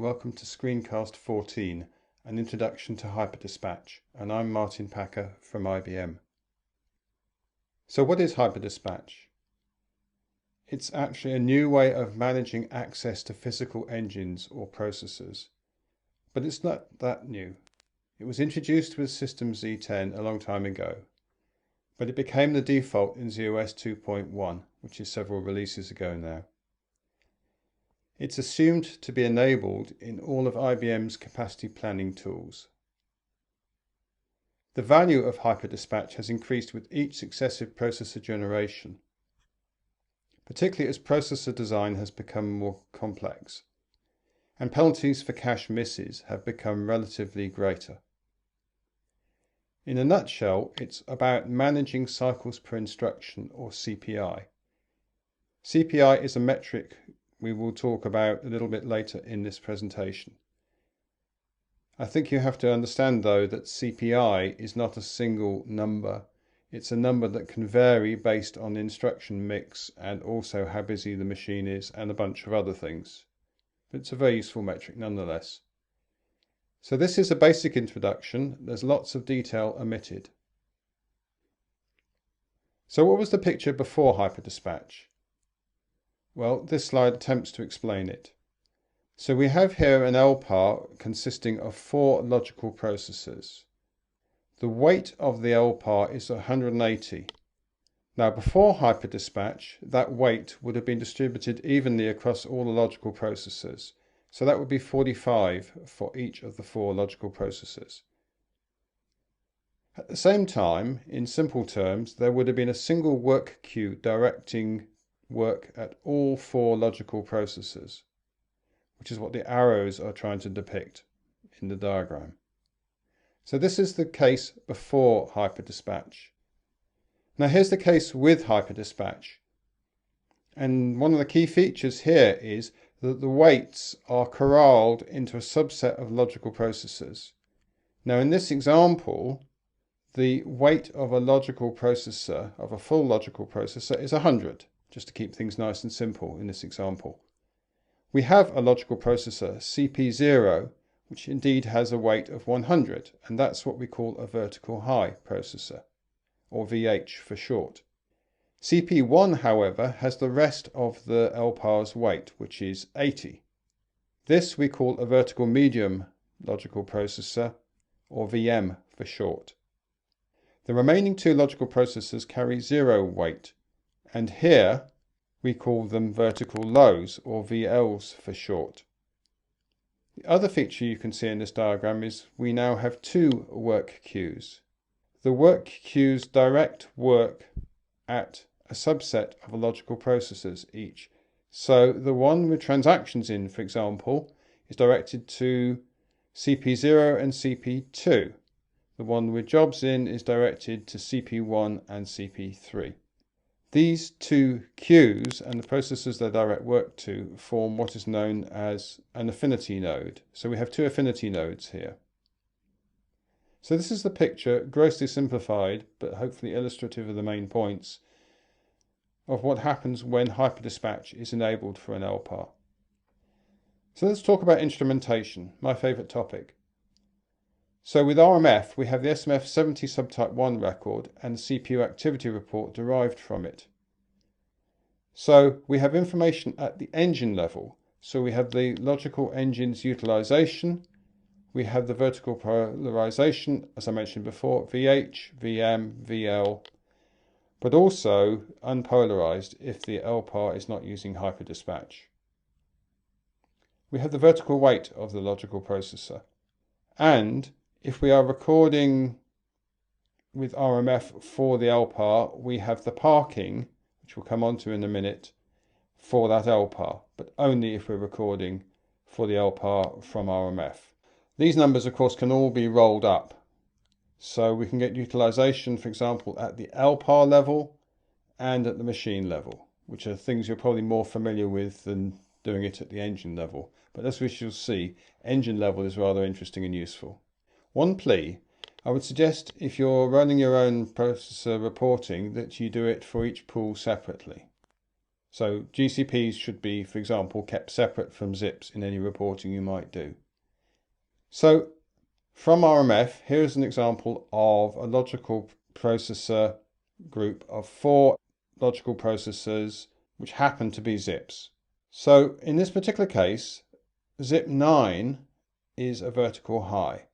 Welcome to Screencast 14, an introduction to HiperDispatch, and I'm Martin Packer from IBM. So what is HiperDispatch? It's actually a new way of managing access to physical engines or processors, but it's not that new. It was introduced with System Z10 a long time ago, but it became the default in z/OS 2.1, which is several releases ago now. It's assumed to be enabled in all of IBM's capacity planning tools. The value of HiperDispatch has increased with each successive processor generation, particularly as processor design has become more complex, and penalties for cache misses have become relatively greater. In a nutshell, it's about managing cycles per instruction, or CPI. CPI is a metric we will talk about a little bit later in this presentation. I think you have to understand though that CPI is not a single number. It's a number that can vary based on the instruction mix and also how busy the machine is and a bunch of other things. But it's a very useful metric nonetheless. So this is a basic introduction. There's lots of detail omitted. So what was the picture before HiperDispatch? Well, this slide attempts to explain it. So we have here an LPAR consisting of 4 logical processors. The weight of the LPAR is 180. Now before HiperDispatch, that weight would have been distributed evenly across all the logical processors. So that would be 45 for each of the 4 logical processors. At the same time, in simple terms, there would have been a single work queue directing work at all 4 logical processors, which is what the arrows are trying to depict in the diagram. So this is the case before HiperDispatch. Now here's the case with HiperDispatch. And one of the key features here is that the weights are corralled into a subset of logical processors. Now in this example, the weight of a logical processor, of a full logical processor, is 100. Just to keep things nice and simple in this example. We have a logical processor, CP0, which indeed has a weight of 100, and that's what we call a vertical high processor, or VH for short. CP1, however, has the rest of the LPAR's weight, which is 80. This we call a vertical medium logical processor, or VM for short. The remaining 2 logical processors carry 0 weight, and here we call them vertical lows, or VLs for short. The other feature you can see in this diagram is we now have 2 work queues. The work queues direct work at a subset of logical processors each. So the one with transactions in, for example, is directed to CP0 and CP2. The one with jobs in is directed to CP1 and CP3. These 2 queues and the processors they direct work to form what is known as an affinity node. So we have 2 affinity nodes here. So this is the picture, grossly simplified, but hopefully illustrative of the main points, of what happens when HiperDispatch is enabled for an LPAR. So let's talk about instrumentation, my favourite topic. So with RMF, we have the SMF70 subtype 1 record and the CPU activity report derived from it. So we have information at the engine level. So we have the logical engine's utilization, we have the vertical polarization, as I mentioned before, VH, VM, VL, but also unpolarized if the LPAR is not using HiperDispatch. We have the vertical weight of the logical processor, and if we are recording with RMF for the LPAR, we have the parking, which we'll come on to in a minute, for that LPAR, but only if we're recording for the LPAR from RMF. These numbers, of course, can all be rolled up. So we can get utilization, for example, at the LPAR level and at the machine level, which are things you're probably more familiar with than doing it at the engine level. But as we shall see, engine level is rather interesting and useful. One plea, I would suggest if you're running your own processor reporting that you do it for each pool separately. So GCPs should be, for example, kept separate from zips in any reporting you might do. So from RMF, here's an example of a logical processor group of 4 logical processors which happen to be zips. So in this particular case, zip 9 is a vertical high,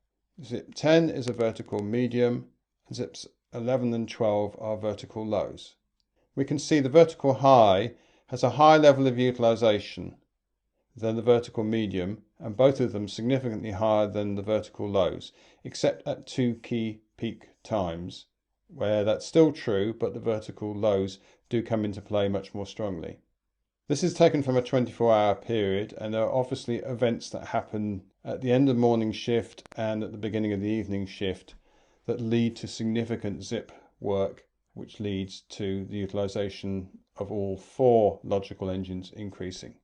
zip 10 is a vertical medium, and zips 11 and 12 are vertical lows. We can see the vertical high has a high level of utilization than the vertical medium, and both of them significantly higher than the vertical lows, except at 2 key peak times, where that's still true, but the vertical lows do come into play much more strongly. This is taken from a 24-hour period, and there are obviously events that happen at the end of the morning shift and at the beginning of the evening shift that lead to significant zip work, which leads to the utilization of all 4 logical engines increasing.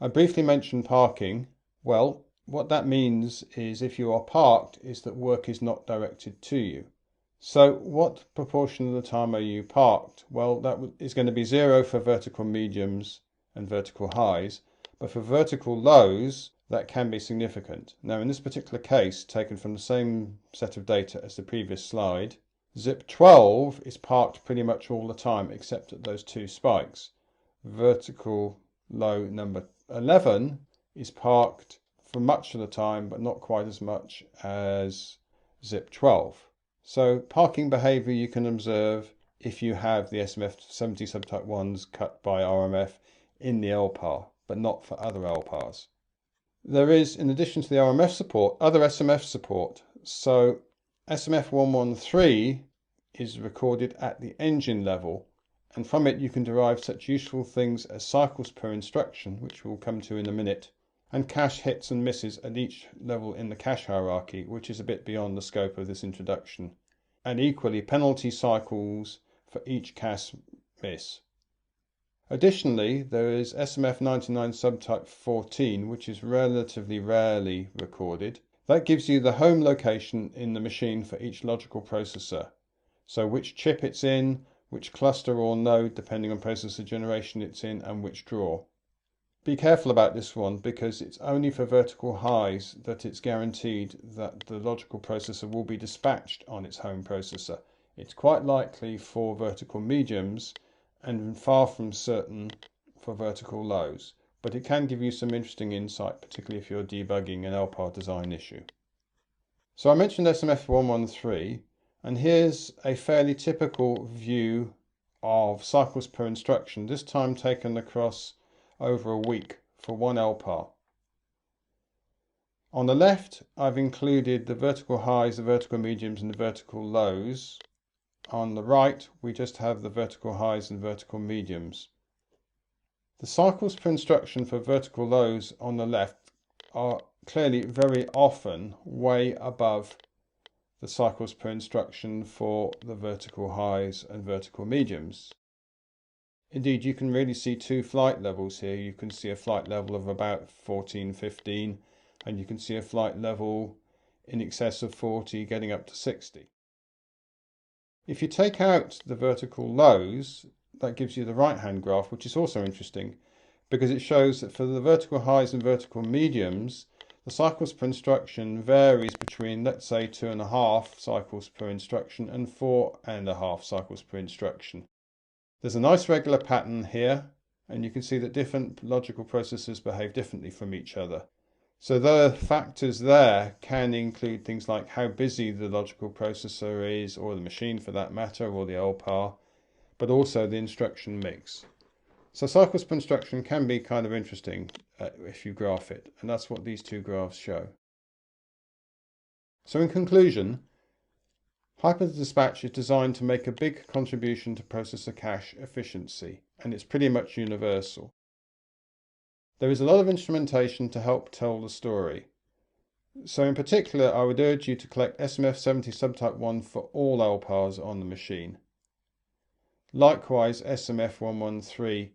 I briefly mentioned parking. Well, what that means is if you are parked is that work is not directed to you. So what proportion of the time are you parked? Well, that is going to be 0 for vertical mediums and vertical highs, but for vertical lows, that can be significant. Now, in this particular case, taken from the same set of data as the previous slide, zip 12 is parked pretty much all the time, except at those 2 spikes. Vertical low number 11 is parked for much of the time, but not quite as much as zip 12. So parking behavior you can observe if you have the SMF70 subtype 1s cut by RMF in the LPAR, but not for other LPARs. There is, in addition to the RMF support, other SMF support. So SMF113 is recorded at the engine level, and from it you can derive such useful things as cycles per instruction, which we'll come to in a minute, and cache hits and misses at each level in the cache hierarchy, which is a bit beyond the scope of this introduction, and equally penalty cycles for each cache miss. Additionally, there is SMF99 subtype 14, which is relatively rarely recorded. That gives you the home location in the machine for each logical processor. So which chip it's in, which cluster or node, depending on processor generation it's in, and which drawer. Be careful about this one, because it's only for vertical highs that it's guaranteed that the logical processor will be dispatched on its home processor. It's quite likely for vertical mediums and far from certain for vertical lows, but it can give you some interesting insight, particularly if you're debugging an LPAR design issue. So I mentioned SMF113, and here's a fairly typical view of cycles per instruction, this time taken across over a week for one LPAR. On the left, I've included the vertical highs, the vertical mediums, and the vertical lows. On the right, we just have the vertical highs and vertical mediums. The cycles per instruction for vertical lows on the left are clearly very often way above the cycles per instruction for the vertical highs and vertical mediums. Indeed, you can really see 2 flight levels here. You can see a flight level of about 14, 15, and you can see a flight level in excess of 40, getting up to 60. If you take out the vertical lows, that gives you the right-hand graph, which is also interesting, because it shows that for the vertical highs and vertical mediums, the cycles per instruction varies between, let's say, 2.5 cycles per instruction and 4.5 cycles per instruction. There's a nice regular pattern here, and you can see that different logical processors behave differently from each other. So the factors there can include things like how busy the logical processor is, or the machine for that matter, or the LPAR, but also the instruction mix. So cycles per instruction can be kind of interesting if you graph it, and that's what these 2 graphs show. So in conclusion, HiperDispatch is designed to make a big contribution to processor cache efficiency, and it's pretty much universal. There is a lot of instrumentation to help tell the story. So in particular, I would urge you to collect SMF70 subtype 1 for all LPARs on the machine. Likewise, SMF113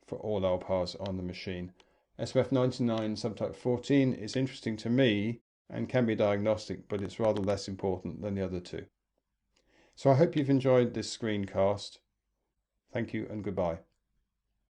for all LPARs on the machine. SMF99 subtype 14 is interesting to me and can be diagnostic, but it's rather less important than the other 2. So I hope you've enjoyed this screencast. Thank you and goodbye.